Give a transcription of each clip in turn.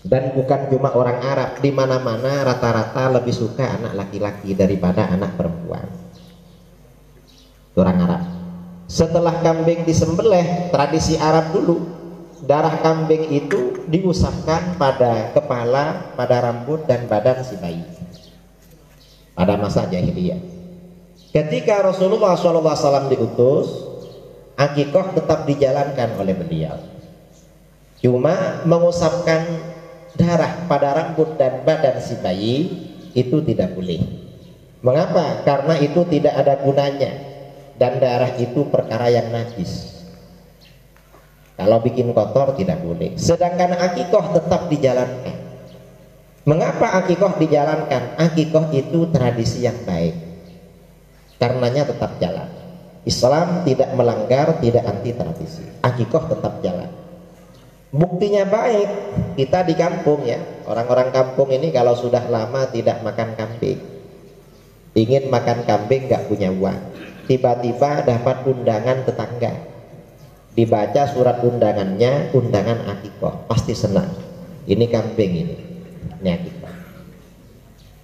Dan bukan cuma orang Arab, di mana-mana rata-rata lebih suka anak laki-laki daripada anak perempuan. Orang Arab. Setelah kambing disembelih, tradisi Arab dulu, darah kambing itu diusapkan pada kepala, pada rambut dan badan si bayi. Pada masa jahiliyah. Ketika Rasulullah SAW diutus, akikoh tetap dijalankan oleh beliau. Cuma mengusapkan darah pada rambut dan badan si bayi itu tidak boleh. Mengapa? Karena itu tidak ada gunanya, dan darah itu perkara yang najis. Kalau bikin kotor tidak boleh. Sedangkan akikoh tetap dijalankan. Mengapa akikoh dijalankan? Akikoh itu tradisi yang baik, karenanya tetap jalan. Islam tidak melanggar, tidak anti tradisi. Akikoh tetap jalan. Buktinya baik, kita di kampung ya, orang-orang kampung ini kalau sudah lama tidak makan kambing, ingin makan kambing gak punya uang, tiba-tiba dapat undangan tetangga, dibaca surat undangannya, undangan akikoh, pasti senang. Ini kambing ini akikoh.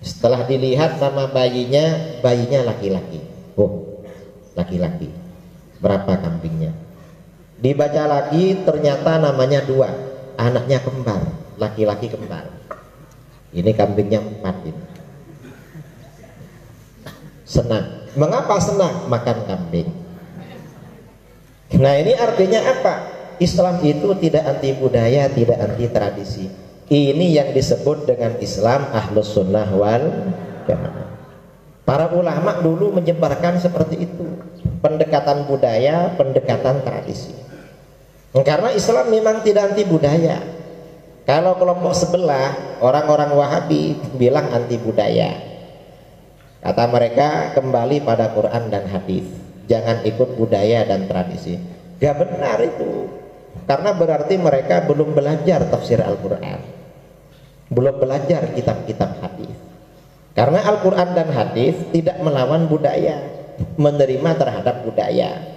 Setelah dilihat nama bayinya laki-laki. Oh, laki-laki. Berapa kambingnya? Dibaca lagi, ternyata namanya 2, anaknya kembar, laki-laki kembar. Ini kambingnya 4 ini. Senang. Mengapa senang? Makan kambing. Nah, ini artinya apa? Islam itu tidak anti budaya, tidak anti tradisi. Ini yang disebut dengan Islam Ahlus Sunnah wal Jamaah. Para ulama dulu menyebarkan seperti itu, pendekatan budaya, pendekatan tradisi. Karena Islam memang tidak anti budaya. Kalau kelompok sebelah, orang-orang Wahabi bilang anti budaya. Kata mereka kembali pada Quran dan hadis, jangan ikut budaya dan tradisi. Gak benar itu, karena berarti mereka belum belajar tafsir Al-Quran, belum belajar kitab-kitab hadis. Karena Al-Quran dan hadis tidak melawan budaya, menerima terhadap budaya.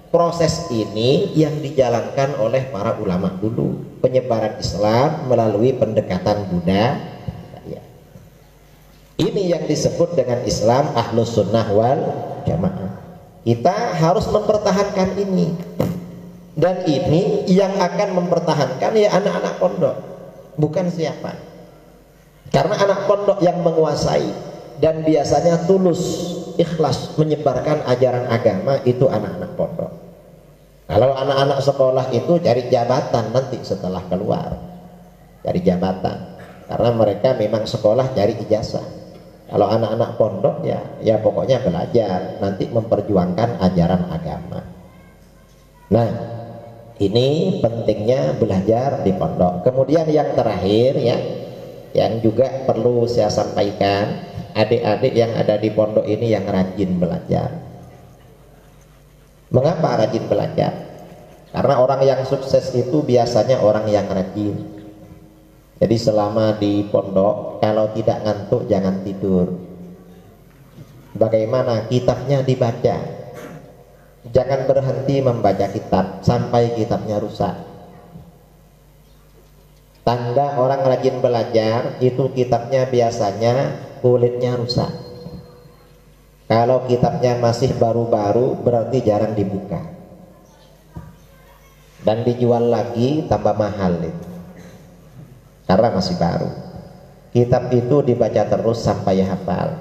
Proses ini yang dijalankan oleh para ulama dulu, penyebaran Islam melalui pendekatan budaya. Ini yang disebut dengan Islam Ahlus Sunnah wal Jamaah. Kita harus mempertahankan ini, dan ini yang akan mempertahankan ya anak-anak pondok, bukan siapa. Karena anak pondok yang menguasai dan biasanya tulus, ikhlas menyebarkan ajaran agama itu anak-anak pondok. Kalau anak-anak sekolah itu cari jabatan nanti setelah keluar, cari jabatan, karena mereka memang sekolah cari ijazah. Kalau anak-anak pondok ya pokoknya belajar, nanti memperjuangkan ajaran agama. Nah, ini pentingnya belajar di pondok. Kemudian yang terakhir ya, yang juga perlu saya sampaikan, adik-adik yang ada di pondok ini yang rajin belajar. Mengapa rajin belajar? Karena orang yang sukses itu biasanya orang yang rajin. Jadi selama di pondok, kalau tidak ngantuk jangan tidur. Bagaimana? Kitabnya dibaca. Jangan berhenti membaca kitab sampai kitabnya rusak. Tanda orang rajin belajar itu kitabnya biasanya kulitnya rusak. Kalau kitabnya masih baru-baru berarti jarang dibuka, dan dijual lagi tambah mahal itu, karena masih baru. Kitab itu dibaca terus sampai hafal.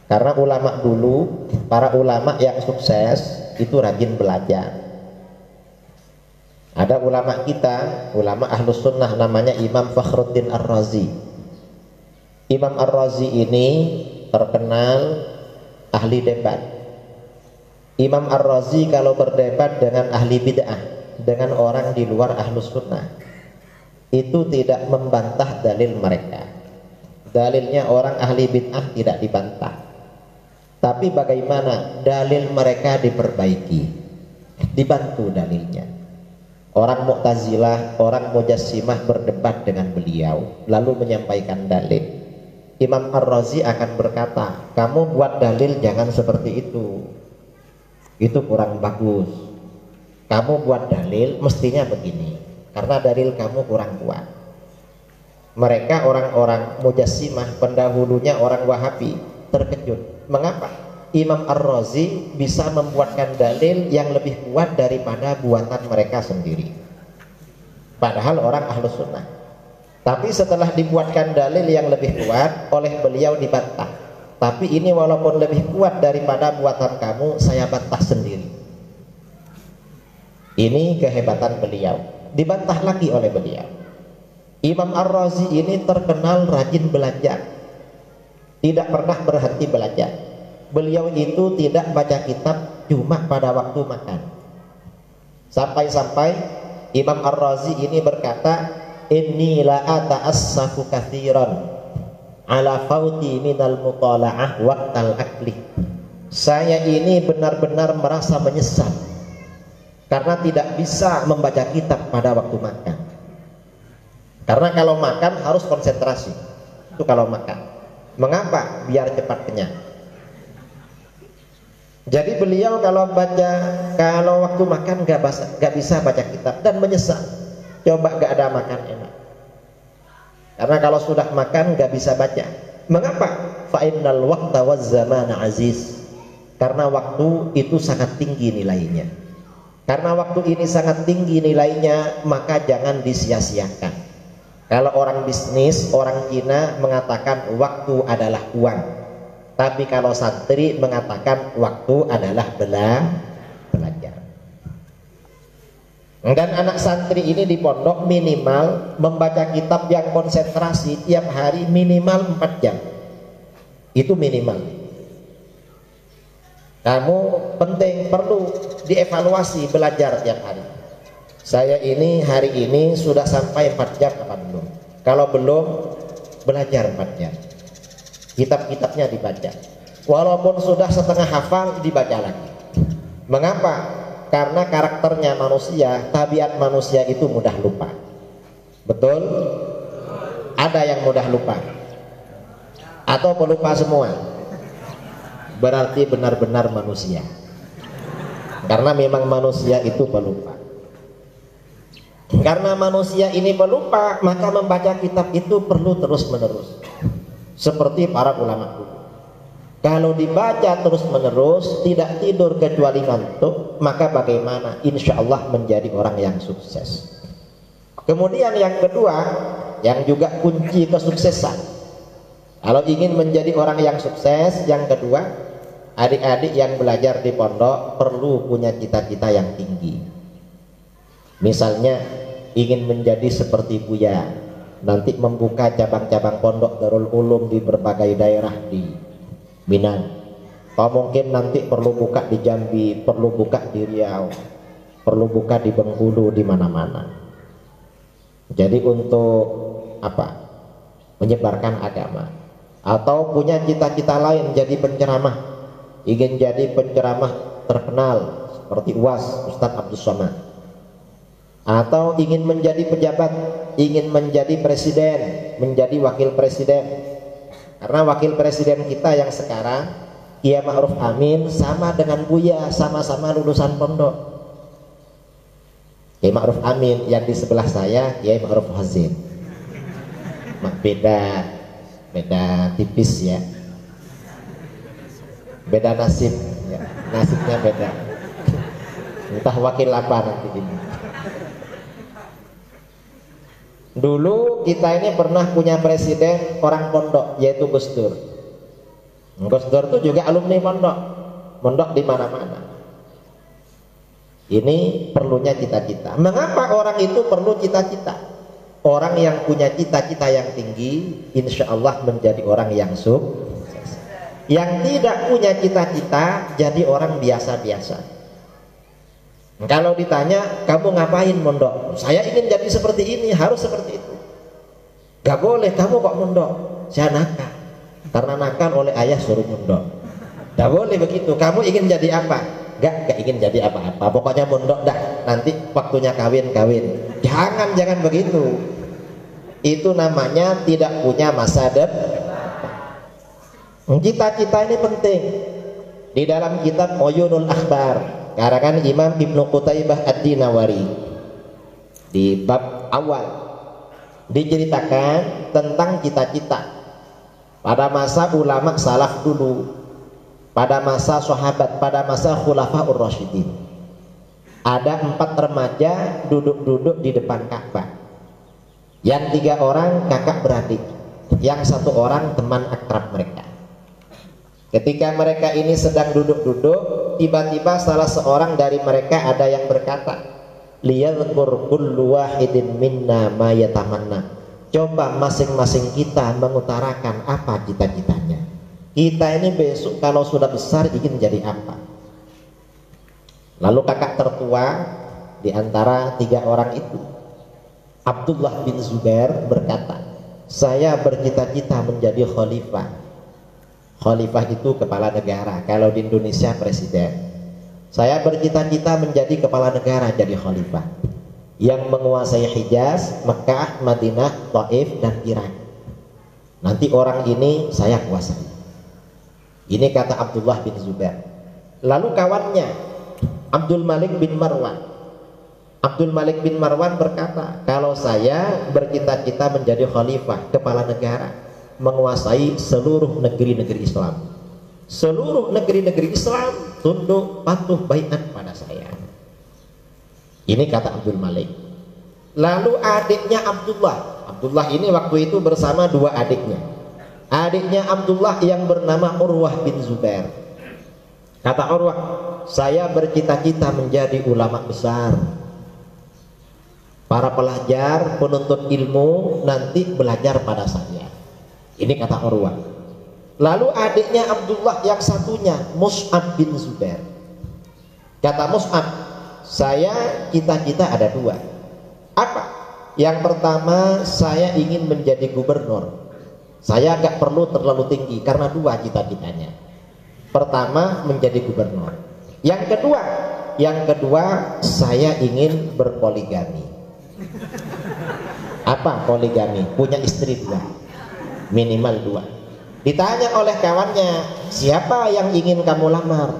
Karena ulama dulu, para ulama yang sukses itu rajin belajar. Ada ulama kita, ulama Ahlus Sunnah, namanya Imam Fakhruddin Ar-Razi. Imam Ar-Razi ini terkenal ahli debat. Imam Ar-Razi kalau berdebat dengan ahli bid'ah, dengan orang di luar Ahlus Sunnah, itu tidak membantah dalil mereka. Dalilnya orang ahli bid'ah tidak dibantah, tapi bagaimana dalil mereka diperbaiki, dibantu dalilnya. Orang Mu'tazilah, orang Mujassimah berdebat dengan beliau, lalu menyampaikan dalil. Imam Ar-Razi akan berkata, kamu buat dalil jangan seperti itu kurang bagus. Kamu buat dalil mestinya begini, karena dalil kamu kurang kuat. Mereka orang-orang Mujassimah, pendahulunya orang Wahabi, terkejut. Mengapa Imam Ar-Razi bisa membuatkan dalil yang lebih kuat daripada buatan mereka sendiri? Padahal orang Ahlus Sunnah. Tapi setelah dibuatkan dalil yang lebih kuat, oleh beliau dibantah. Tapi ini walaupun lebih kuat daripada buatan kamu, saya bantah sendiri. Ini kehebatan beliau. Dibantah lagi oleh beliau. Imam Ar-Razi ini terkenal rajin belajar, tidak pernah berhenti belajar. Beliau itu tidak baca kitab cuma pada waktu makan. Sampai-sampai Imam Ar-Razi ini berkata, inni la ata'assafu katsiran ala fauti minal mutala'ah waqtal akli. Saya ini benar-benar merasa menyesal karena tidak bisa membaca kitab pada waktu makan. Karena kalau makan harus konsentrasi. Itu kalau makan. Mengapa? Biar cepat kenyang. Jadi beliau kalau waktu makan gak bisa baca kitab dan menyesal. Coba gak ada makan enak. Karena kalau sudah makan gak bisa baca. Mengapa? Fa'innal waqta waz zamana aziz. Karena waktu itu sangat tinggi nilainya. Karena waktu ini sangat tinggi nilainya, maka jangan disia-siakan. Kalau orang bisnis, orang Cina mengatakan waktu adalah uang. Tapi kalau santri mengatakan waktu adalah belajar. Dan anak santri ini di pondok minimal membaca kitab yang konsentrasi tiap hari minimal 4 jam. Itu minimal. Kamu penting, perlu dievaluasi belajar tiap hari. Saya ini hari ini sudah sampai 4 jam apa belum? Kalau belum, belajar 4 jam. Kitab-kitabnya dibaca. Walaupun sudah setengah hafal, dibaca lagi. Mengapa? Karena karakternya manusia, tabiat manusia itu mudah lupa. Betul? Ada yang mudah lupa? Atau pelupa semua? Berarti benar-benar manusia. Karena memang manusia itu pelupa. Karena manusia ini pelupa, maka membaca kitab itu perlu terus-menerus. Seperti para ulama dulu. Kalau dibaca terus-menerus, tidak tidur kecuali ngantuk, maka bagaimana? Insya Allah menjadi orang yang sukses. Kemudian yang kedua, yang juga kunci kesuksesan. Kalau ingin menjadi orang yang sukses, yang kedua, adik-adik yang belajar di pondok perlu punya cita-cita yang tinggi. Misalnya ingin menjadi seperti Buya, nanti membuka cabang-cabang pondok Darul Ulum di berbagai daerah di Minang. Atau mungkin nanti perlu buka di Jambi, perlu buka di Riau, perlu buka di Bengkulu, di mana-mana. Jadi untuk apa? Menyebarkan agama. Atau punya cita-cita lain jadi penceramah, ingin jadi penceramah terkenal seperti UAS Ustadz Abdus Somad. Atau ingin menjadi pejabat, ingin menjadi presiden, menjadi wakil presiden. Karena wakil presiden kita yang sekarang, Kiai Ma'ruf Amin, sama dengan Buya, sama-sama lulusan pondok. Kiai Ma'ruf Amin, yang di sebelah saya Kiai Ma'ruf Hazin. Beda tipis ya, beda nasib ya. Nasibnya beda. Entah wakil apa nanti ini. Dulu kita ini pernah punya presiden orang pondok, yaitu Gus Dur. Gus Dur itu juga alumni pondok di mana-mana. Ini perlunya cita-cita. Mengapa orang itu perlu cita-cita? Orang yang punya cita-cita yang tinggi, insya Allah menjadi orang yang sukses. Yang tidak punya cita-cita, jadi orang biasa-biasa. Kalau ditanya, kamu ngapain mondok? Saya ingin jadi seperti ini, harus seperti itu. Gak boleh, kamu kok mondok? Saya nakal. Karena nakal oleh ayah suruh mondok. Gak boleh begitu. Kamu ingin jadi apa? Gak ingin jadi apa-apa. Pokoknya mondok dah. Nanti waktunya kawin. Jangan begitu. Itu namanya tidak punya masa depan. Cita-cita ini penting. Di dalam kitab Uyunul Akhbar, karangan Imam Ibnu Qutaibah Ad-Dinawari, di bab awal diceritakan tentang cita-cita pada masa ulama salaf dulu, pada masa sahabat, pada masa khulafaur rasyidin. Ada 4 remaja duduk-duduk di depan Ka'bah. Yang 3 orang kakak beradik, yang 1 orang teman akrab mereka. Ketika mereka ini sedang duduk-duduk, tiba-tiba salah seorang dari mereka ada yang berkata, liyadhkur kullu wahidin minna ma yatamanna. Coba masing-masing kita mengutarakan apa cita-citanya. Kita ini besok kalau sudah besar ingin jadi apa? Lalu kakak tertua di antara 3 orang itu, Abdullah bin Zubair, berkata, saya bercita-cita menjadi khalifah. Khalifah itu kepala negara, kalau di Indonesia presiden. Saya bercita-cita menjadi kepala negara, jadi khalifah yang menguasai Hijaz, Mekah, Madinah, Taif, dan Irak. Nanti orang ini saya kuasai. Ini kata Abdullah bin Zubair. Lalu kawannya Abdul Malik bin Marwan. Abdul Malik bin Marwan berkata, kalau saya bercita-cita menjadi khalifah, kepala negara, menguasai seluruh negeri-negeri Islam. Seluruh negeri-negeri Islam tunduk patuh baiat pada saya. Ini kata Abdul Malik. Lalu adiknya Abdullah ini waktu itu bersama 2 adiknya. Adiknya Abdullah yang bernama Urwah bin Zubair. Kata Urwah, saya bercita-cita menjadi ulama besar. Para pelajar, penuntut ilmu nanti belajar pada saya. Ini kata Urwah. Lalu adiknya Abdullah yang satunya, Mus'ab bin Zubair. Kata Mus'ab, saya cita-cita ada 2. Apa? Yang pertama, saya ingin menjadi gubernur. Saya gak perlu terlalu tinggi karena 2 cita-citanya. Pertama, menjadi gubernur. Yang kedua, saya ingin berpoligami. Apa poligami? Punya istri 2, minimal 2. Ditanya oleh kawannya, siapa yang ingin kamu lamar?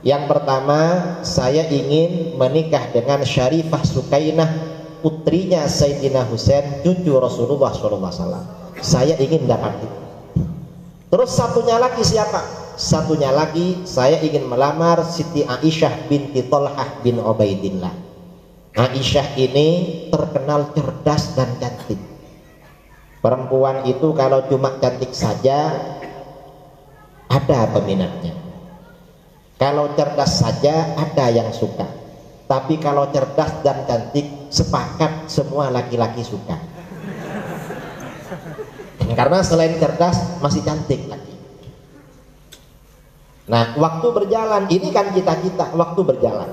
Yang pertama, saya ingin menikah dengan Syarifah Sukainah, putrinya Sayyidina Husain, cucu Rasulullah SAW. Saya ingin dapat itu. Terus satunya lagi siapa? Satunya lagi, saya ingin melamar Siti Aisyah binti Thalhah bin Ubaidillah. Aisyah ini terkenal cerdas dan cantik. Perempuan itu kalau cuma cantik saja ada peminatnya. Kalau cerdas saja ada yang suka. Tapi kalau cerdas dan cantik sepakat semua laki-laki suka. Karena selain cerdas masih cantik lagi. Nah, waktu berjalan, ini kan cita-cita, waktu berjalan.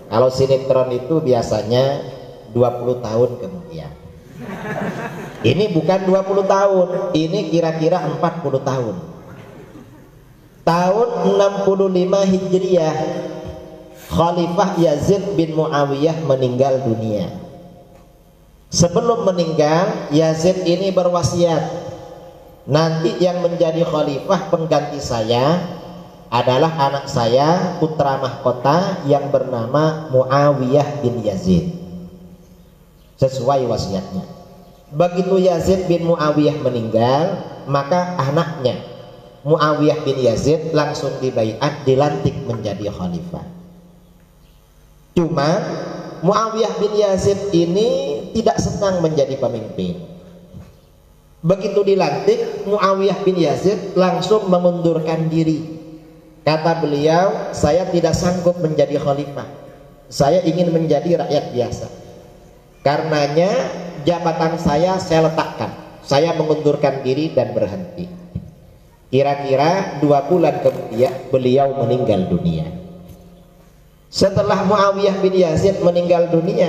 Kalau sinetron itu biasanya 20 tahun kemudian. Ini bukan 20 tahun, ini kira-kira 40 tahun. Tahun 65 Hijriah, Khalifah Yazid bin Muawiyah meninggal dunia. Sebelum meninggal, Yazid ini berwasiat, nanti yang menjadi khalifah pengganti saya adalah anak saya, putra mahkota yang bernama Muawiyah bin Yazid. Sesuai wasiatnya. Begitu Yazid bin Muawiyah meninggal, maka anaknya Muawiyah bin Yazid langsung dibaiat, dilantik menjadi khalifah. Cuma Muawiyah bin Yazid ini tidak senang menjadi pemimpin. Begitu dilantik, Muawiyah bin Yazid langsung mengundurkan diri. Kata beliau, saya tidak sanggup menjadi khalifah. Saya ingin menjadi rakyat biasa. Karenanya jabatan saya letakkan. Saya mengundurkan diri dan berhenti. Kira-kira 2 bulan kemudian beliau meninggal dunia. Setelah Muawiyah bin Yazid meninggal dunia,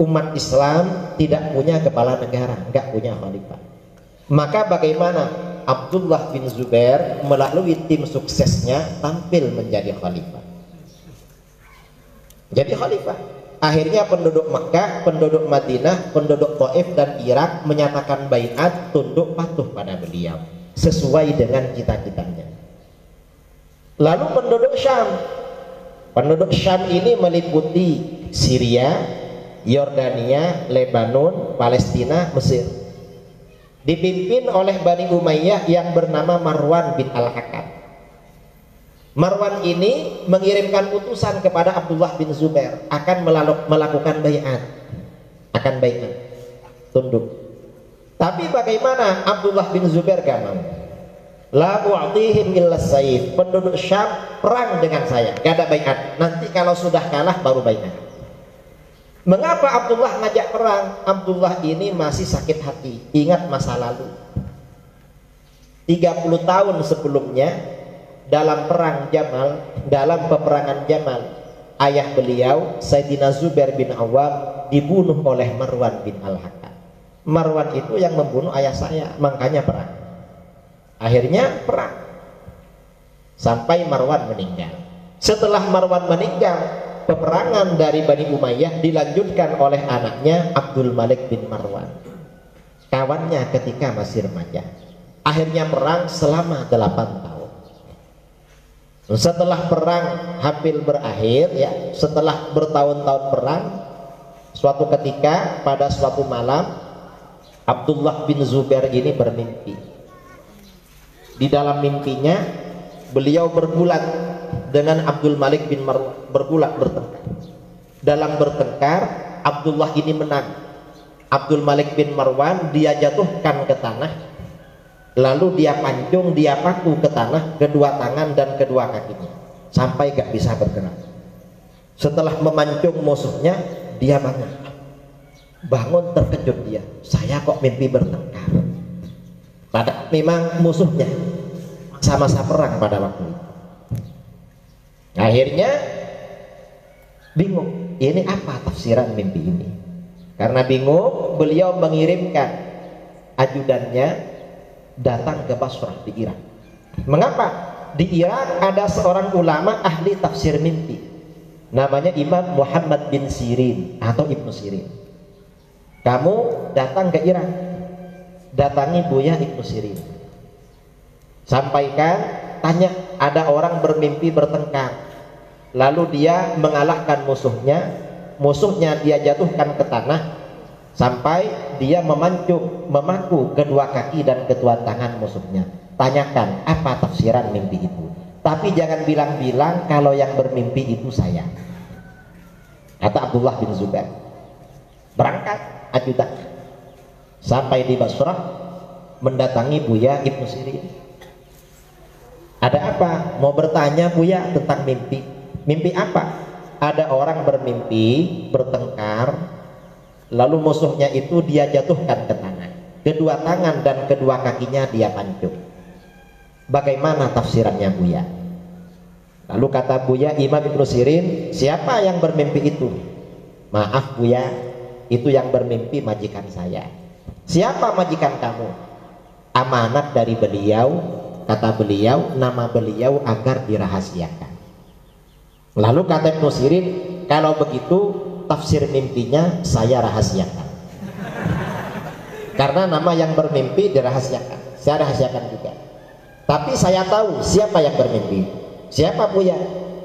umat Islam tidak punya kepala negara, nggak punya khalifah. Maka bagaimana? Abdullah bin Zubair melalui tim suksesnya tampil menjadi khalifah. Jadi khalifah. Akhirnya penduduk Makkah, penduduk Madinah, penduduk Taif dan Irak menyatakan baiat, tunduk patuh pada beliau sesuai dengan cita-citanya. Lalu penduduk Syam ini meliputi Syria, Yordania, Lebanon, Palestina, Mesir. dipimpin oleh Bani Umayyah yang bernama Marwan bin Al-Hakam. Marwan ini mengirimkan utusan kepada Abdullah bin Zubair akan melakukan baiat, tunduk. Tapi bagaimana Abdullah bin Zubair gak mau? La u'tihim illa sayyid, penduduk Syam perang dengan saya, gak ada baiat. Nanti kalau sudah kalah baru baiat. Mengapa Abdullah ngajak perang? Abdullah ini masih sakit hati, ingat masa lalu. 30 tahun sebelumnya dalam perang Jamal, dalam peperangan Jamal, ayah beliau Sayyidina Zubair bin Awam dibunuh oleh Marwan bin Al-Hakam. Marwan itu yang membunuh ayah saya, makanya perang. Akhirnya perang sampai Marwan meninggal. Setelah Marwan meninggal, peperangan dari Bani Umayyah dilanjutkan oleh anaknya Abdul Malik bin Marwan, kawannya ketika masih remaja. Akhirnya perang selama 8 tahun. Setelah perang hampir berakhir, ya, setelah bertahun-tahun perang, suatu ketika pada suatu malam Abdullah bin Zubair ini bermimpi. Di dalam mimpinya beliau bergulat dengan Abdul Malik bin Marwan, bertengkar. Dalam bertengkar Abdullah ini menang. Abdul Malik bin Marwan dia jatuhkan ke tanah, lalu dia pancung, dia paku ke tanah kedua tangan dan kedua kakinya sampai gak bisa bergerak. Setelah memancung musuhnya, dia bangun terkejut dia, saya kok mimpi bertengkar. Padahal memang musuhnya sama-sama perang pada waktu itu. Akhirnya bingung, ini apa tafsiran mimpi ini? Karena bingung, beliau mengirimkan ajudannya datang ke Basrah di Irak. Mengapa? Di Irak ada seorang ulama ahli tafsir mimpi, namanya Imam Muhammad bin Sirin atau Ibnu Sirin. Kamu datang ke Irak, datangi Buya Ibnu Sirin, sampaikan, tanya, ada orang bermimpi bertengkar, lalu dia mengalahkan musuhnya dia jatuhkan ke tanah sampai dia memaku kedua kaki dan kedua tangan musuhnya. Tanyakan apa tafsiran mimpi itu, tapi jangan bilang-bilang kalau yang bermimpi itu saya, kata Abdullah bin Zubair. Berangkat ajudan sampai di Basrah, mendatangi Buya Ibnu Sirin. Ada apa? Mau bertanya Buya tentang mimpi. Mimpi apa? Ada orang bermimpi bertengkar, lalu musuhnya itu dia jatuhkan ke tanah, kedua tangan dan kedua kakinya dia pancung. Bagaimana tafsirannya Buya? Lalu kata Buya Imam Ibnu Sirin, siapa yang bermimpi itu? Maaf Buya, itu yang bermimpi majikan saya. Siapa majikan kamu? Amanat dari beliau, kata beliau, nama beliau agar dirahasiakan. Lalu kata Ibnu Sirin, kalau begitu tafsir mimpinya saya rahasiakan. Karena nama yang bermimpi dirahasiakan, saya rahasiakan juga. Tapi saya tahu siapa yang bermimpi. Siapa Buya?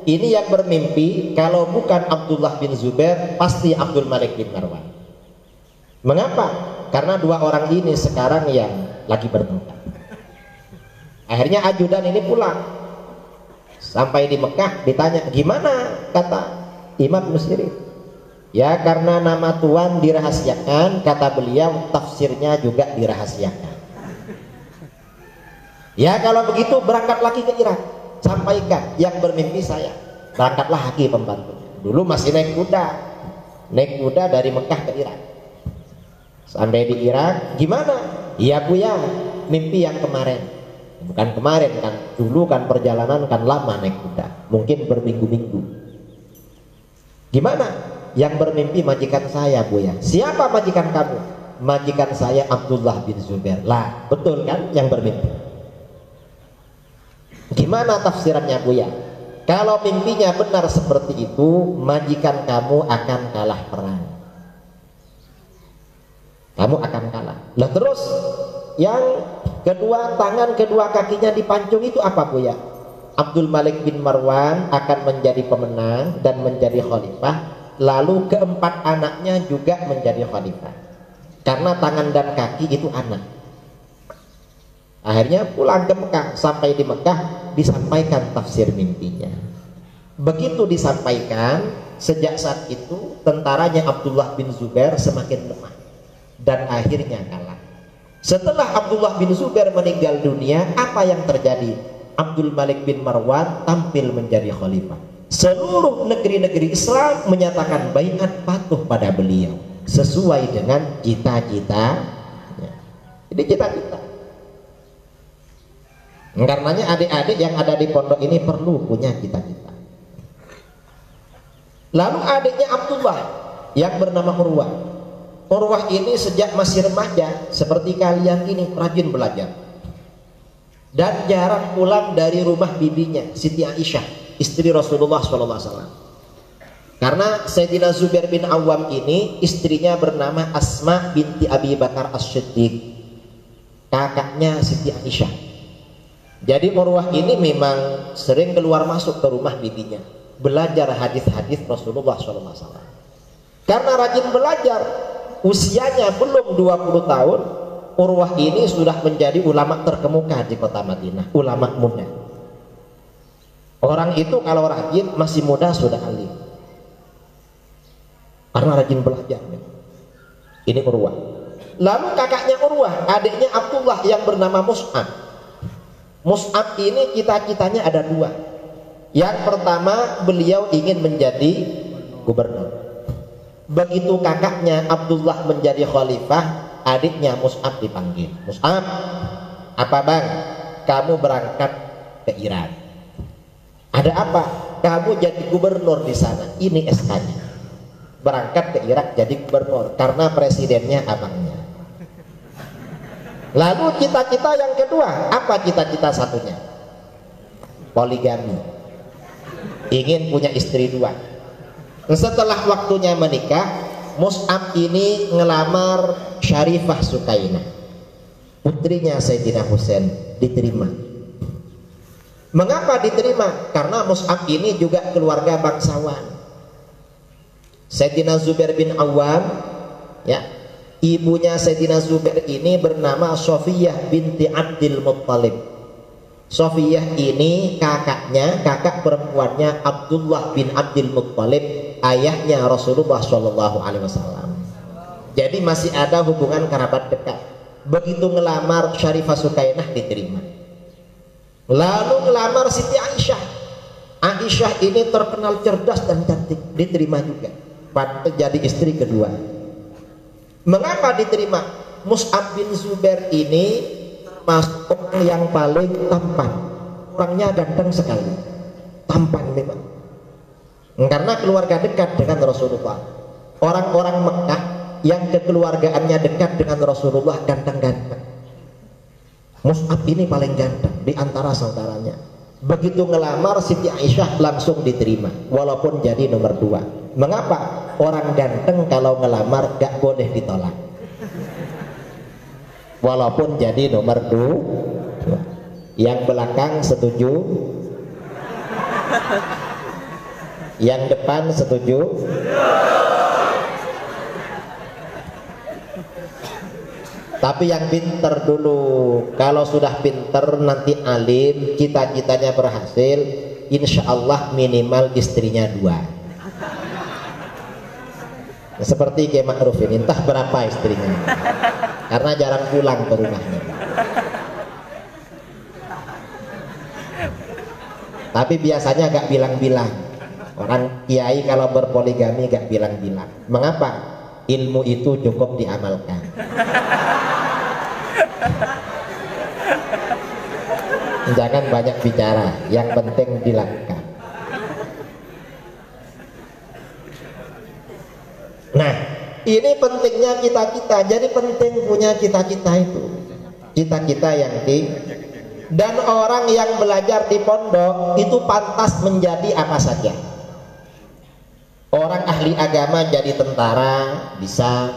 Ini yang bermimpi kalau bukan Abdullah bin Zubair pasti Abdul Malik bin Marwan. Mengapa? Karena dua orang ini sekarang yang lagi bertengkar. Akhirnya ajudan ini pulang. Sampai di Mekah ditanya, gimana kata Imam Ibnu Sirin? Ya karena nama Tuhan dirahasiakan, kata beliau, tafsirnya juga dirahasiakan. Ya kalau begitu berangkat lagi ke Irak, sampaikan yang bermimpi saya. Berangkatlah lagi pembantunya. Dulu masih naik kuda dari Mekah ke Irak. Sampai di Irak, gimana? Iya Buya, mimpi yang kemarin. Bukan kemarin kan, dulu kan perjalanan kan lama naik kuda, mungkin berminggu-minggu. Gimana? Yang bermimpi majikan saya Buya. Siapa majikan kamu? Majikan saya Abdullah bin Zubair. Lah, betul kan yang bermimpi? Gimana tafsirannya Buya? Kalau mimpinya benar seperti itu, majikan kamu akan kalah perang. Kamu akan kalah. Lah terus yang kedua tangan kedua kakinya dipancung itu apa Buya? Abdul Malik bin Marwan akan menjadi pemenang dan menjadi khalifah, lalu keempat anaknya juga menjadi khalifah. Karena tangan dan kaki itu anak. Akhirnya pulang ke Mekah. Sampai di Mekah disampaikan tafsir mimpinya. Begitu disampaikan, sejak saat itu tentaranya Abdullah bin Zubair semakin lemah dan akhirnya kalah. Setelah Abdullah bin Zubair meninggal dunia, apa yang terjadi? Abdul Malik bin Marwan tampil menjadi khalifah. Seluruh negeri-negeri Islam menyatakan baiat patuh pada beliau sesuai dengan cita-cita. Ini cita-cita. Karenanya adik-adik yang ada di pondok ini perlu punya cita-cita. Lalu adiknya Abdullah yang bernama Urwah. Urwah ini sejak masih remaja seperti kalian ini rajin belajar dan jarang pulang dari rumah bibinya Siti Aisyah, istri Rasulullah SAW. Karena Sayyidina Zubair bin Awam ini istrinya bernama Asma binti Abi Bakar As-Siddiq, kakaknya Siti Aisyah. Jadi Urwah ini memang sering keluar masuk ke rumah bibinya, belajar hadis-hadis Rasulullah SAW. Karena rajin belajar, usianya belum 20 tahun, Urwah ini sudah menjadi ulama terkemuka di kota Madinah, ulama muda. Orang itu kalau rajin masih muda sudah alim, karena rajin belajar. Ini Urwah. Lalu kakaknya Urwah, adiknya Abdullah yang bernama Mus'ab. Mus'ab ini cita-citanya ada dua. Yang pertama, beliau ingin menjadi gubernur. Begitu kakaknya Abdullah menjadi khalifah, adiknya Mus'ab dipanggil. Mus'ab, apa bang? Kamu berangkat ke Iran. Ada apa? Kamu jadi gubernur di sana. Ini SK-nya. Berangkat ke Irak jadi gubernur karena presidennya abangnya. Lalu cita-cita yang kedua, apa cita-cita satunya? Poligami. Ingin punya istri dua. Setelah waktunya menikah, Mus'ab ini ngelamar Syarifah Sukainah, putrinya Sayyidina Husain, diterima. Mengapa diterima? Karena Mus'ab ini juga keluarga bangsawan. Sayyidina Zubair bin Awam, ya, ibunya Sayyidina Zubair ini bernama Sofiyah binti Abdul Muttalib. Sofiyah ini kakak perempuannya Abdullah bin Abdul Muttalib, ayahnya Rasulullah SAW. Jadi masih ada hubungan kerabat dekat. Begitu ngelamar Syarifah Sukainah diterima. Lalu ngelamar Siti Aisyah. Aisyah ini terkenal cerdas dan cantik, diterima juga. Jadi istri kedua. Mengapa diterima? Mus'ab bin Zubair ini termasuk orang yang paling tampan. Orangnya ganteng sekali, tampan memang. Karena keluarga dekat dengan Rasulullah. Orang-orang Mekah yang kekeluargaannya dekat dengan Rasulullah ganteng-ganteng. Mus'ab ini paling ganteng di antara saudaranya. Begitu ngelamar Siti Aisyah langsung diterima, walaupun jadi nomor 2. Mengapa? Orang ganteng kalau ngelamar gak boleh ditolak, walaupun jadi nomor 2. Yang belakang setuju, yang depan setuju. Tapi yang pinter dulu. Kalau sudah pinter nanti alim, cita-citanya berhasil, insya Allah minimal istrinya 2. Seperti Kiai Ma'ruf ini, entah berapa istrinya, karena jarang pulang ke rumahnya. Tapi biasanya gak bilang-bilang. Orang kiai kalau berpoligami gak bilang-bilang. Mengapa? Ilmu itu cukup diamalkan. Jangan banyak bicara, yang penting dilakukan. Nah, ini pentingnya cita-cita. Jadi penting punya cita-cita itu, cita-cita yang tinggi. Dan orang yang belajar di pondok itu pantas menjadi apa saja. Orang ahli agama jadi tentara bisa,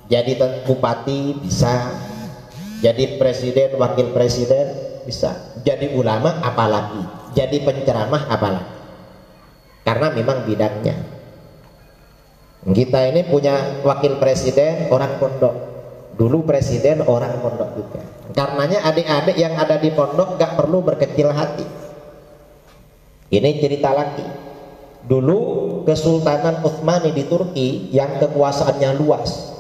jadi bupati bisa, jadi presiden, wakil presiden bisa, jadi ulama apalagi, jadi penceramah apalagi, karena memang bidangnya. Kita ini punya wakil presiden orang pondok, dulu presiden orang pondok juga. Karenanya adik-adik yang ada di pondok gak perlu berkecil hati. Ini cerita lagi. Dulu Kesultanan Utsmani di Turki yang kekuasaannya luas,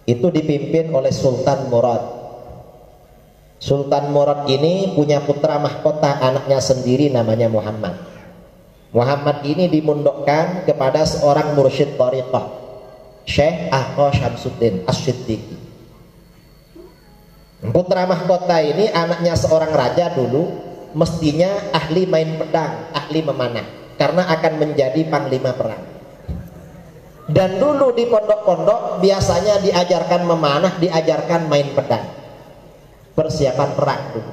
itu dipimpin oleh Sultan Murad. Sultan Murad ini punya putra mahkota anaknya sendiri namanya Muhammad. Muhammad ini dimundukkan kepada seorang mursyid thariqah, Syekh Ahmad Syamsuddin Asy-Siddiqi. Putra mahkota ini anaknya seorang raja dulu, mestinya ahli main pedang, ahli memanah, karena akan menjadi panglima perang. Dan dulu di pondok-pondok biasanya diajarkan memanah, diajarkan main pedang, persiapan perang dulu.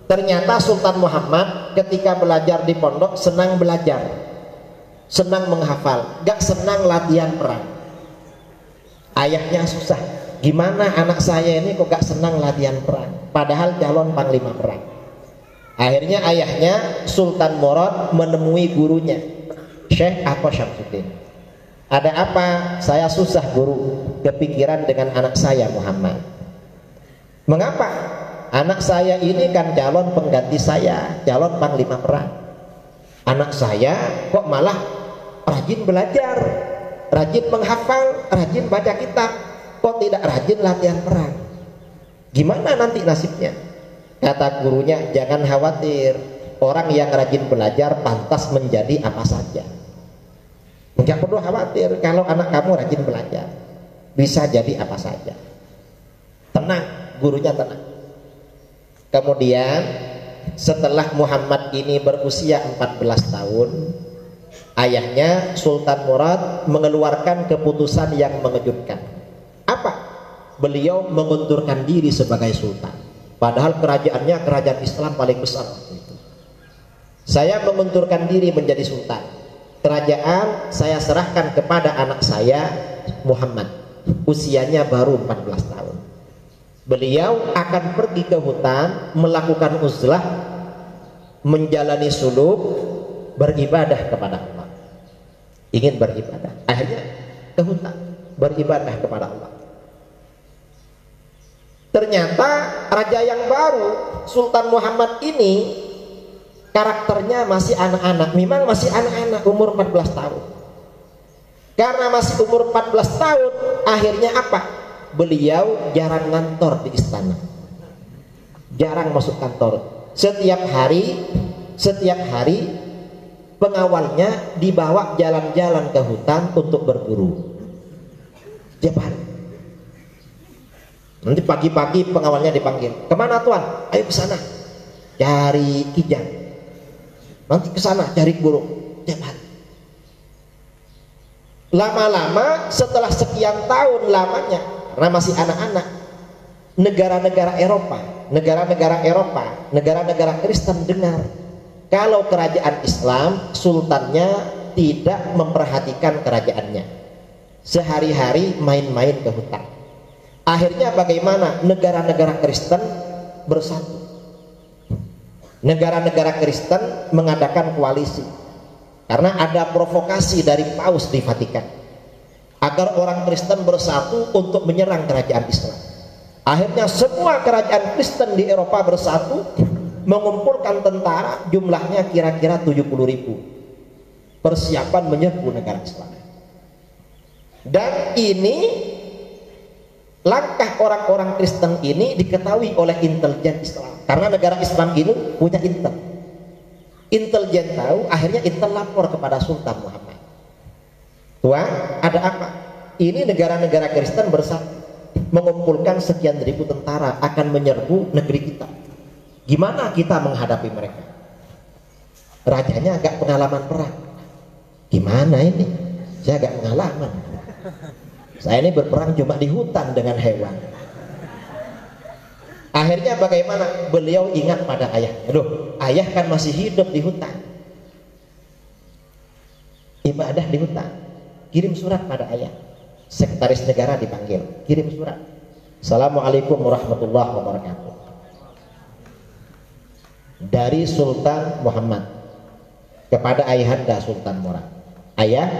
Ternyata Sultan Muhammad ketika belajar di pondok senang belajar, senang menghafal, gak senang latihan perang. Ayahnya susah, gimana anak saya ini kok gak senang latihan perang, padahal calon panglima perang. Akhirnya ayahnya Sultan Murad menemui gurunya Syekh Ahmad Syamsuddin. Ada apa? Saya susah guru, kepikiran dengan anak saya Muhammad. Mengapa? Anak saya ini kan calon pengganti saya, calon panglima perang. Anak saya kok malah rajin belajar, rajin menghafal, rajin baca kitab, kok tidak rajin latihan perang. Gimana nanti nasibnya? Kata gurunya, jangan khawatir, orang yang rajin belajar pantas menjadi apa saja. Enggak perlu khawatir, kalau anak kamu rajin belajar bisa jadi apa saja. Tenang, gurunya tenang. Kemudian setelah Muhammad ini berusia 14 tahun, ayahnya Sultan Murad mengeluarkan keputusan yang mengejutkan. Apa? Beliau mengundurkan diri sebagai sultan, padahal kerajaannya kerajaan Islam paling besar waktu itu. Saya mengundurkan diri menjadi sultan, kerajaan saya serahkan kepada anak saya Muhammad, usianya baru 14 tahun. Beliau akan pergi ke hutan, melakukan uzlah, menjalani suluk, beribadah kepada Allah. Ingin beribadah, akhirnya ke hutan, beribadah kepada Allah. Ternyata raja yang baru, Sultan Muhammad ini, karakternya masih anak-anak. Memang masih anak-anak, umur 14 tahun. Karena masih umur 14 tahun, akhirnya apa? Beliau jarang ngantor di istana, jarang masuk kantor. Setiap hari pengawalnya dibawa jalan-jalan ke hutan untuk berburu. Tiap hari. Nanti pagi-pagi pengawalnya dipanggil, kemana tuan? Ayo ke sana, cari kijang. Nanti ke sana cari burung. Tiap hari. Lama-lama setelah sekian tahun lamanya, karena masih anak-anak, negara-negara Eropa, negara-negara Kristen dengar kalau kerajaan Islam, sultannya tidak memperhatikan kerajaannya, sehari-hari main-main ke hutan. Akhirnya bagaimana? Negara-negara Kristen bersatu, negara-negara Kristen mengadakan koalisi, karena ada provokasi dari Paus di Vatikan agar orang Kristen bersatu untuk menyerang kerajaan Islam. Akhirnya semua kerajaan Kristen di Eropa bersatu, mengumpulkan tentara, jumlahnya kira-kira 70.000, persiapan menyerbu negara Islam. Dan ini langkah orang-orang Kristen ini diketahui oleh intelijen Islam, karena negara Islam ini punya intelijen tahu. Akhirnya intel lapor kepada Sultan Muhammad, tuan, ada apa? Ini negara-negara Kristen bersatu, mengumpulkan sekian ribu tentara akan menyerbu negeri kita. Gimana kita menghadapi mereka? Rajanya agak pengalaman perang. Gimana ini? Saya agak pengalaman. Saya ini berperang cuma di hutan dengan hewan. Akhirnya bagaimana? Beliau ingat pada ayahnya. Loh, ayah kan masih hidup di hutan, ibadah di hutan. Kirim surat pada ayah. Sekretaris negara dipanggil, kirim surat. Assalamualaikum warahmatullahi wabarakatuh. Dari Sultan Muhammad kepada ayahanda Sultan Murad. Ayah,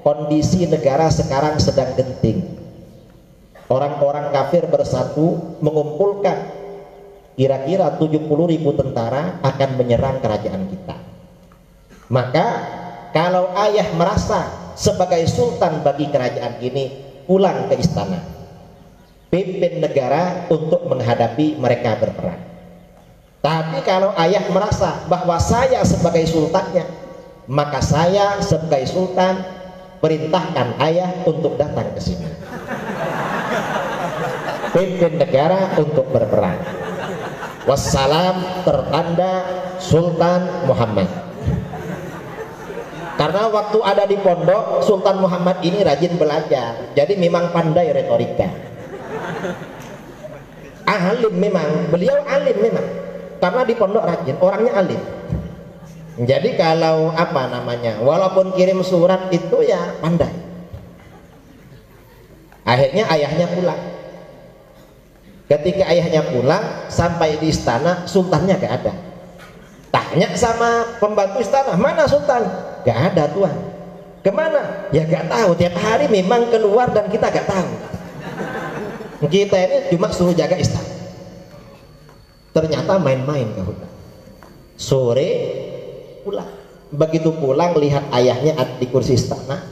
kondisi negara sekarang sedang genting. Orang-orang kafir bersatu mengumpulkan kira-kira 70.000 tentara akan menyerang kerajaan kita. Maka kalau ayah merasa sebagai sultan bagi kerajaan ini, pulang ke istana, pimpin negara untuk menghadapi mereka berperang. Tapi kalau ayah merasa bahwa saya sebagai sultannya, maka saya sebagai sultan perintahkan ayah untuk datang ke sini, pimpin negara untuk berperang. Wassalam, tertanda Sultan Muhammad. Karena waktu ada di pondok, Sultan Muhammad ini rajin belajar, jadi memang pandai retorika. Alim memang, beliau alim memang, karena di pondok rajin, orangnya alim. Jadi kalau apa namanya, walaupun kirim surat itu ya pandai. Akhirnya ayahnya pulang. Ketika ayahnya pulang, sampai di istana, sultannya gak ada. Tanya sama pembantu istana, mana sultan? Gak ada tuan. Kemana? Ya gak tahu, tiap hari memang keluar dan kita gak tahu. Kita ini cuma suruh jaga istana. Ternyata main-main ke hutan. Sore pulang. Begitu pulang lihat ayahnya di kursi istana,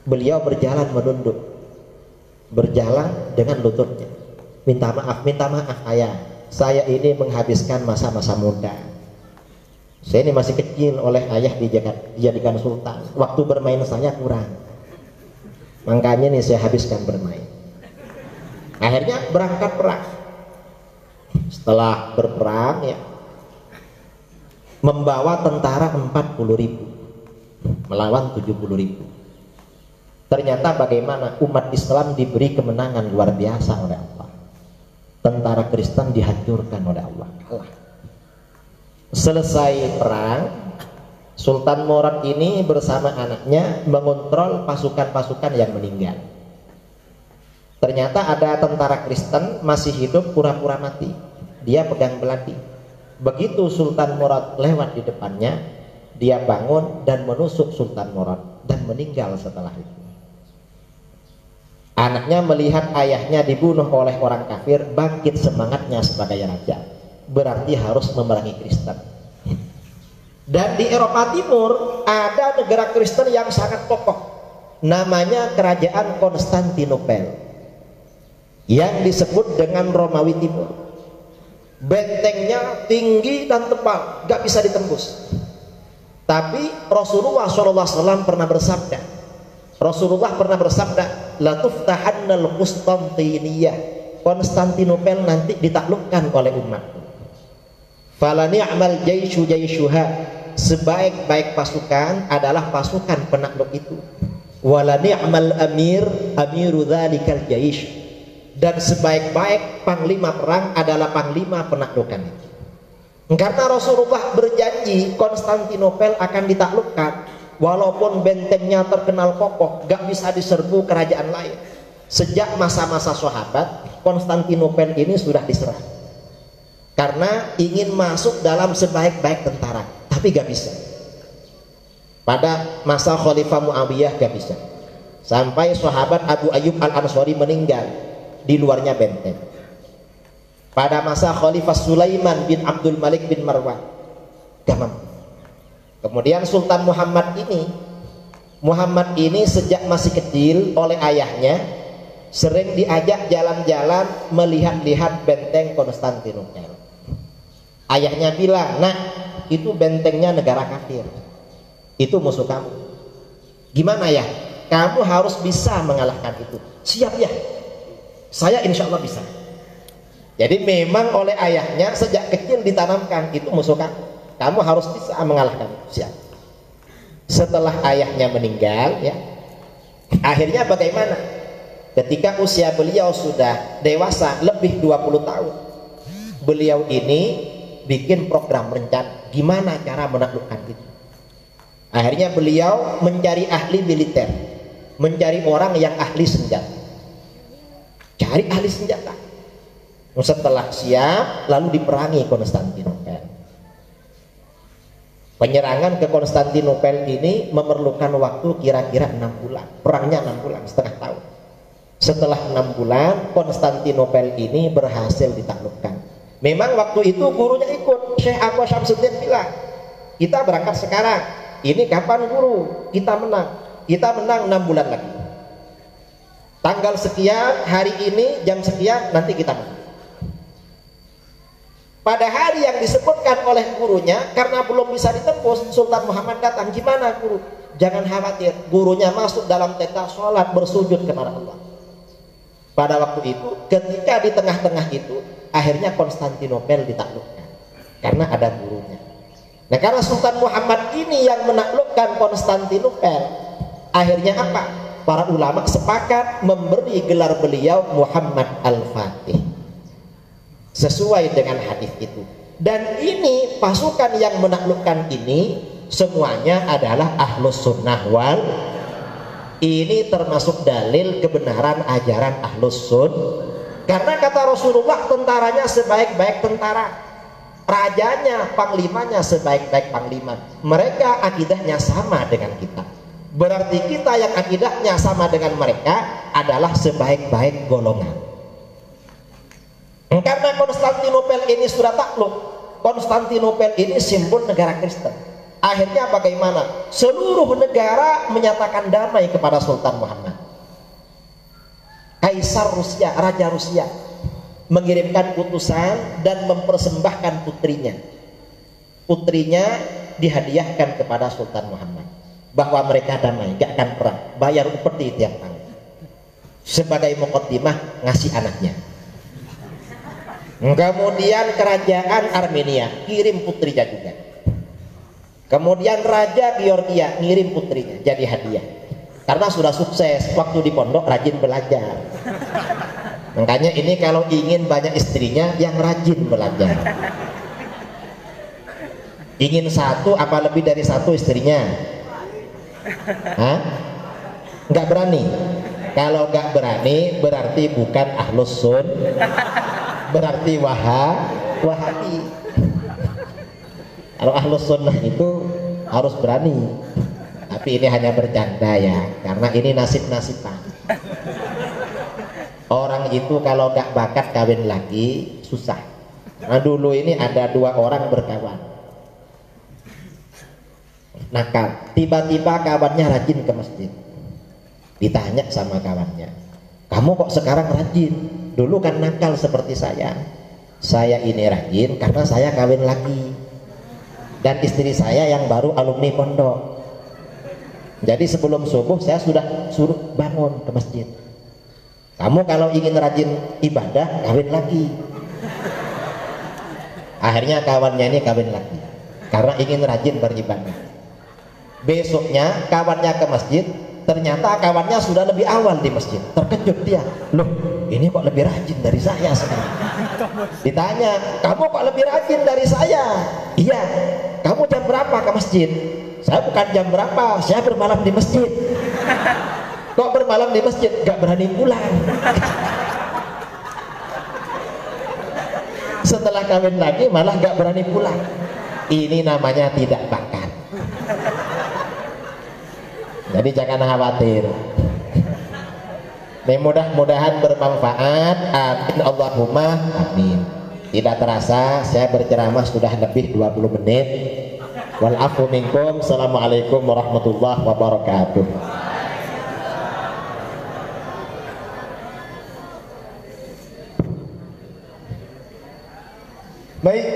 beliau berjalan menunduk, berjalan dengan lututnya. Minta maaf ayah, saya ini menghabiskan masa-masa muda. Saya ini masih kecil, oleh ayah dijadikan sultan. Waktu bermain saya kurang, makanya nih saya habiskan bermain. Akhirnya berangkat perang. Setelah berperang ya, membawa tentara 40.000 melawan 70.000. Ternyata bagaimana umat Islam diberi kemenangan luar biasa oleh Allah. Tentara Kristen dihancurkan oleh Allah, kalah. Selesai perang, Sultan Murad ini bersama anaknya mengontrol pasukan-pasukan yang meninggal. Ternyata ada tentara Kristen masih hidup pura-pura mati, dia pegang belati. Begitu Sultan Murad lewat di depannya, dia bangun dan menusuk Sultan Murad dan meninggal setelah itu. Anaknya melihat ayahnya dibunuh oleh orang kafir, bangkit semangatnya sebagai raja, berarti harus memerangi Kristen. Dan di Eropa Timur ada negara Kristen yang sangat kokoh, namanya Kerajaan Konstantinopel, yang disebut dengan Romawi Timur. Bentengnya tinggi dan tebal, gak bisa ditembus. Tapi Rasulullah SAW pernah bersabda, la tuftahannal Konstantiniyah, Konstantinopel nanti ditaklukkan oleh umatku. Fala ni'mal jaishu jaishuha, sebaik-baik pasukan adalah pasukan penakluk itu. Wala ni'mal amiru dzalikal jaish, dan sebaik-baik panglima perang adalah panglima penaklukan itu. Karena Rasulullah berjanji Konstantinopel akan ditaklukkan, walaupun bentengnya terkenal kokoh, gak bisa diserbu kerajaan lain. Sejak masa-masa sahabat, Konstantinopel ini sudah diserang karena ingin masuk dalam sebaik-baik tentara, tapi gak bisa. Pada masa Khalifah Muawiyah gak bisa, sampai sahabat Abu Ayyub Al-Ansari meninggal di luarnya benteng. Pada masa Khalifah Sulaiman bin Abdul Malik bin Marwan gak mampu. Kemudian Sultan Muhammad ini sejak masih kecil oleh ayahnya sering diajak jalan-jalan melihat-lihat benteng Konstantinopel. Ayahnya bilang, "Nak, itu bentengnya negara kafir, itu musuh kamu. Gimana ya? Kamu harus bisa mengalahkan itu." "Siap ya, saya insya Allah bisa." Jadi memang oleh ayahnya sejak kecil ditanamkan, itu musuh kamu, kamu harus bisa mengalahkan itu. Siap. Setelah ayahnya meninggal ya, akhirnya bagaimana? Ketika usia beliau sudah dewasa, lebih 20 tahun, beliau ini bikin program rencana gimana cara menaklukkan itu. Akhirnya beliau mencari ahli militer, mencari orang yang ahli senjata, cari ahli senjata. Setelah siap, lalu diperangi Konstantinopel. Penyerangan ke Konstantinopel ini memerlukan waktu kira-kira 6 bulan. Perangnya 6 bulan, setengah tahun. Setelah 6 bulan Konstantinopel ini berhasil ditaklukkan. Memang waktu itu gurunya ikut. Syekh Aqwa Syamsuddin bilang, kita berangkat sekarang, ini kapan guru kita menang? Kita menang 6 bulan lagi, tanggal sekian, hari ini, jam sekian, nanti kita menang. Pada hari yang disebutkan oleh gurunya, karena belum bisa ditembus, Sultan Muhammad datang. Gimana guru? Jangan khawatir, gurunya masuk dalam tenda sholat bersujud kepada Allah. Pada waktu itu, ketika di tengah-tengah itu, akhirnya Konstantinopel ditaklukkan karena ada gurunya. Nah, karena Sultan Muhammad ini yang menaklukkan Konstantinopel, akhirnya apa? Para ulama sepakat memberi gelar beliau Muhammad Al-Fatih sesuai dengan hadis itu. Dan ini pasukan yang menaklukkan ini semuanya adalah Ahlus Sunnah wal. Ini termasuk dalil kebenaran ajaran Ahlus Sunnah. Karena kata Rasulullah, tentaranya sebaik-baik tentara, rajanya, panglimanya sebaik-baik panglima. Mereka akidahnya sama dengan kita. Berarti kita yang akidahnya sama dengan mereka adalah sebaik-baik golongan. Karena Konstantinopel ini sudah takluk, Konstantinopel ini simbol negara Kristen. Akhirnya bagaimana? Seluruh negara menyatakan damai kepada Sultan Muhammad. Kaisar Rusia, Raja Rusia mengirimkan utusan dan mempersembahkan putrinya. Putrinya dihadiahkan kepada Sultan Muhammad, bahwa mereka damai, gak akan perang, bayar upeti tiap tahun. Sebagai muqaddimah ngasih anaknya. Kemudian kerajaan Armenia kirim putrinya juga. Kemudian Raja Georgia ngirim putrinya jadi hadiah. Karena sudah sukses waktu di pondok, rajin belajar. Makanya ini kalau ingin banyak istrinya, yang rajin belajar. Ingin satu apa lebih dari satu istrinya? Hah? Nggak berani? Kalau nggak berani berarti bukan Ahlus Sunnah, berarti Wahabi. Kalau Ahlus Sunnah itu harus berani. Tapi ini hanya bercanda ya, karena ini nasib-nasiban. Orang itu kalau gak bakat kawin lagi susah. Nah, dulu ini ada 2 orang berkawan, nakal. Tiba-tiba kawannya rajin ke masjid. Ditanya sama kawannya, kamu kok sekarang rajin? Dulu kan nakal seperti saya. Saya ini rajin karena saya kawin lagi, dan istri saya yang baru alumni pondok. Jadi sebelum subuh saya sudah suruh bangun ke masjid. Kamu kalau ingin rajin ibadah, kawin lagi. Akhirnya kawannya ini kawin lagi karena ingin rajin beribadah. Besoknya kawannya ke masjid, ternyata kawannya sudah lebih awal di masjid. Terkejut dia, loh ini kok lebih rajin dari saya sekarang. Ditanya, kamu kok lebih rajin dari saya? Iya. Kamu jam berapa ke masjid? Saya bukan jam berapa, saya bermalam di masjid. Kok bermalam di masjid? Gak berani pulang. Setelah kawin lagi malah gak berani pulang. Ini namanya tidak bakat. Jadi jangan khawatir. Mudah-mudahan bermanfaat. Amin Allahumma amin. Tidak terasa saya berceramah sudah lebih 20 menit. Wal afu minkum. Assalamualaikum warahmatullahi wabarakatuh. Baik.